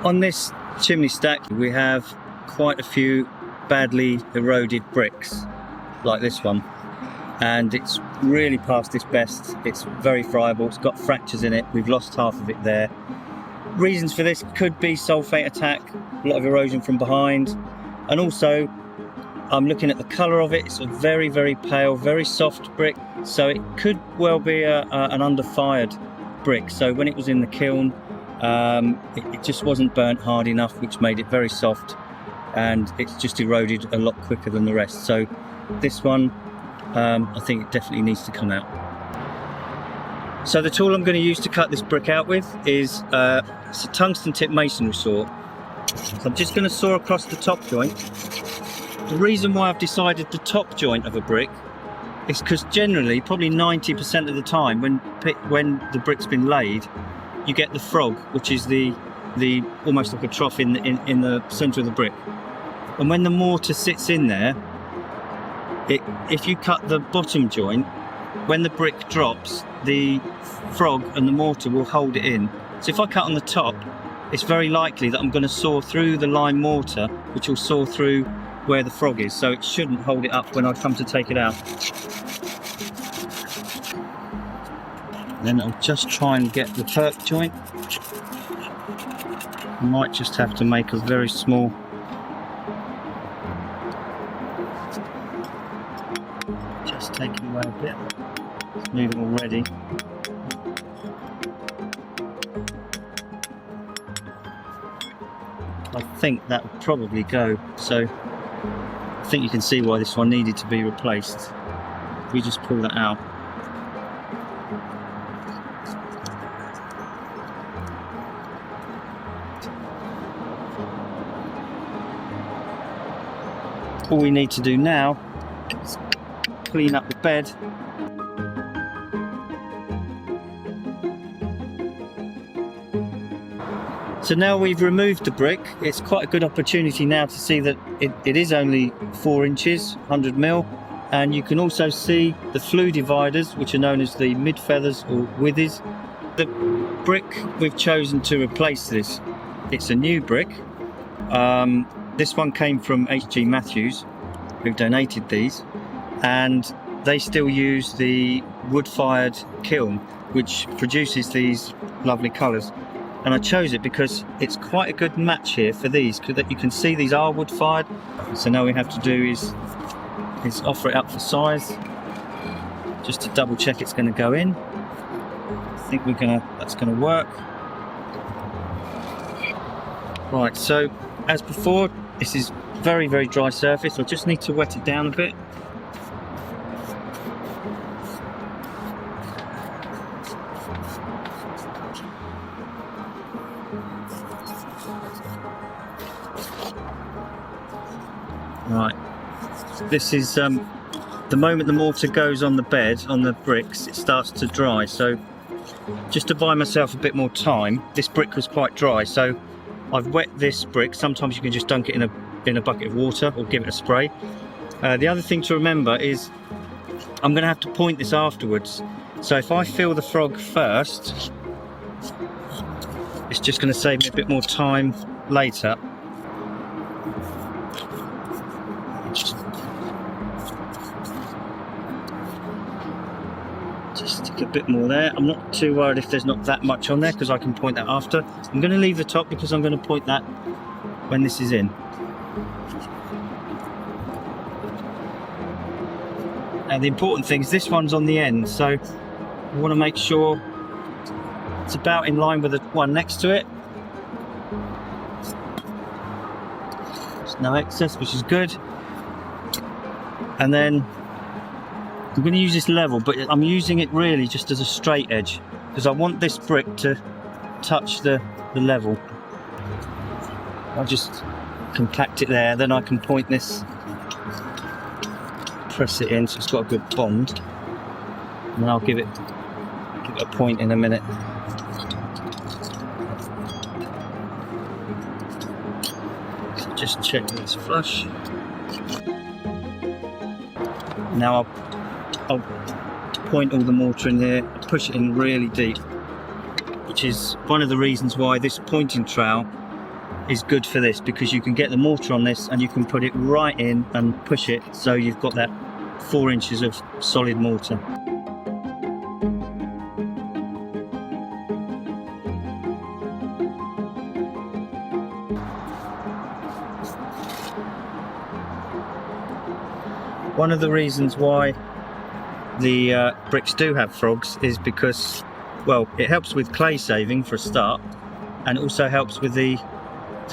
On this chimney stack we have quite a few badly eroded bricks like this one, and it's really past its best. It's very friable, it's got fractures in it, we've lost half of it there. Reasons for this could be sulfate attack, a lot of erosion from behind, and also I'm looking at the colour of it. It's a very, very pale, very soft brick, so it could well be an under-fired brick. So when it was in the kiln, it just wasn't burnt hard enough, which made it very soft, and it's just eroded a lot quicker than the rest. So this one, I think it definitely needs to come out. So the tool I'm going to use to cut this brick out with is it's a tungsten tip masonry saw. So I'm just going to saw across the top joint. The reason why I've decided the top joint of a brick is because generally, probably 90% of the time, when the brick's been laid, you get the frog, which is the almost like a trough in the centre of the brick. And when the mortar sits in there, if you cut the bottom joint, when the brick drops, the frog and the mortar will hold it in. So if I cut on the top, it's very likely that I'm going to saw through the lime mortar, which will saw through where the frog is, so it shouldn't hold it up when I come to take it out. Then I'll just try and get the perk joint. I might just have to make a very small taking away a bit. It's moving already. I think that would probably go. So I think you can see why this one needed to be replaced. If we just pull that out. All we need to do now is clean up the bed. So now we've removed the brick, it's quite a good opportunity now to see that it is only 4 inches, 100mm, and you can also see the flue dividers, which are known as the mid feathers or withies. The brick we've chosen to replace this, it's a new brick. This one came from Lynn Mathias, who donated these, and they still use the wood-fired kiln, which produces these lovely colours. And I chose it because it's quite a good match here for these, because you can see these are wood-fired. So now all we have to do is offer it up for size, just to double check it's going to go in. I think that's going to work. Right, so as before, this is very, very dry surface. I just need to wet it down a bit. Right, this is the moment the mortar goes on the bed, on the bricks, it starts to dry. So just to buy myself a bit more time, this brick was quite dry, so I've wet this brick. Sometimes you can just dunk it in a bucket of water or give it a spray. The other thing to remember is I'm going to have to point this afterwards. So if I fill the frog first, it's just going to save me a bit more time later. Just stick a bit more there. I'm not too worried if there's not that much on there, because I can point that after. I'm going to leave the top because I'm going to point that when this is in. And the important thing is this one's on the end, so I want to make sure it's about in line with the one next to it. There's no excess, which is good. And then I'm going to use this level, but I'm using it really just as a straight edge, because I want this brick to touch the level. I'll just compact it there, then I can point this, press it in so it's got a good bond, and I'll give it a point in a minute. So just check that it's flush. Now I'll point all the mortar in here, push it in really deep, which is one of the reasons why this pointing trowel is good for this, because you can get the mortar on this and you can put it right in and push it, so you've got that 4 inches of solid mortar. One of the reasons why the bricks do have frogs is because, well, it helps with clay saving for a start, and it also helps with the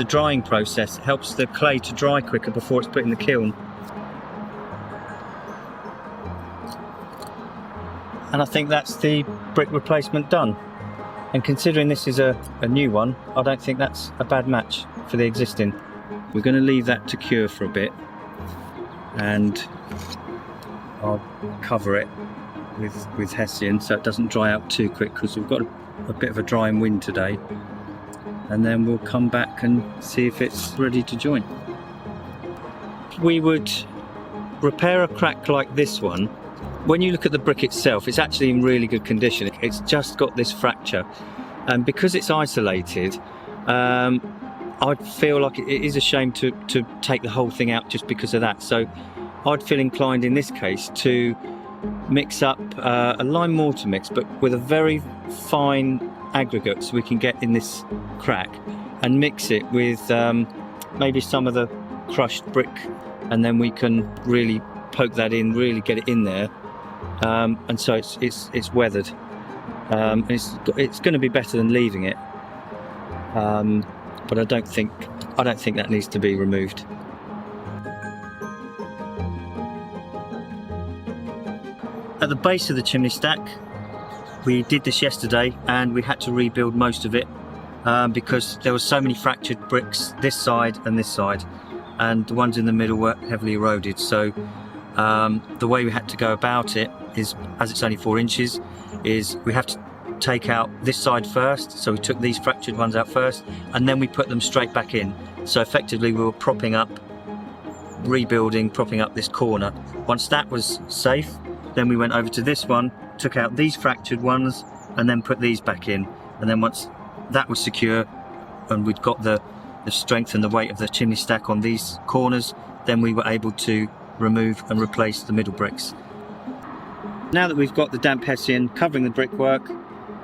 drying process. It helps the clay to dry quicker before it's put in the kiln. And I think that's the brick replacement done. And considering this is a new one, I don't think that's a bad match for the existing. We're going to leave that to cure for a bit, and I'll cover it with hessian so it doesn't dry out too quick, because we've got a bit of a drying wind today, and then we'll come back and see if it's ready to join. We would repair a crack like this one. When you look at the brick itself, it's actually in really good condition. It's just got this fracture, and because it's isolated, I'd feel like it is a shame to take the whole thing out just because of that. So I'd feel inclined in this case to mix up a lime mortar mix, but with a very fine aggregate, so we can get in this crack, and mix it with maybe some of the crushed brick, and then we can really poke that in, really get it in there, and so it's weathered. It's going to be better than leaving it, but I don't think that needs to be removed. At the base of the chimney stack, we did this yesterday, and we had to rebuild most of it because there were so many fractured bricks this side and this side, and the ones in the middle were heavily eroded. So the way we had to go about it is, as it's only 4 inches, is we have to take out this side first. So we took these fractured ones out first, and then we put them straight back in. So effectively we were propping up this corner. Once that was safe, then we went over to this one, took out these fractured ones, and then put these back in. And then once that was secure, and we'd got the strength and the weight of the chimney stack on these corners, then we were able to remove and replace the middle bricks. Now that we've got the damp hessian covering the brickwork,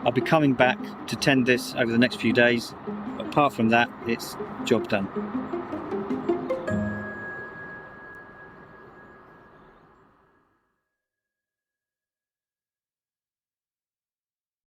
I'll be coming back to tend this over the next few days. Apart from that, it's job done.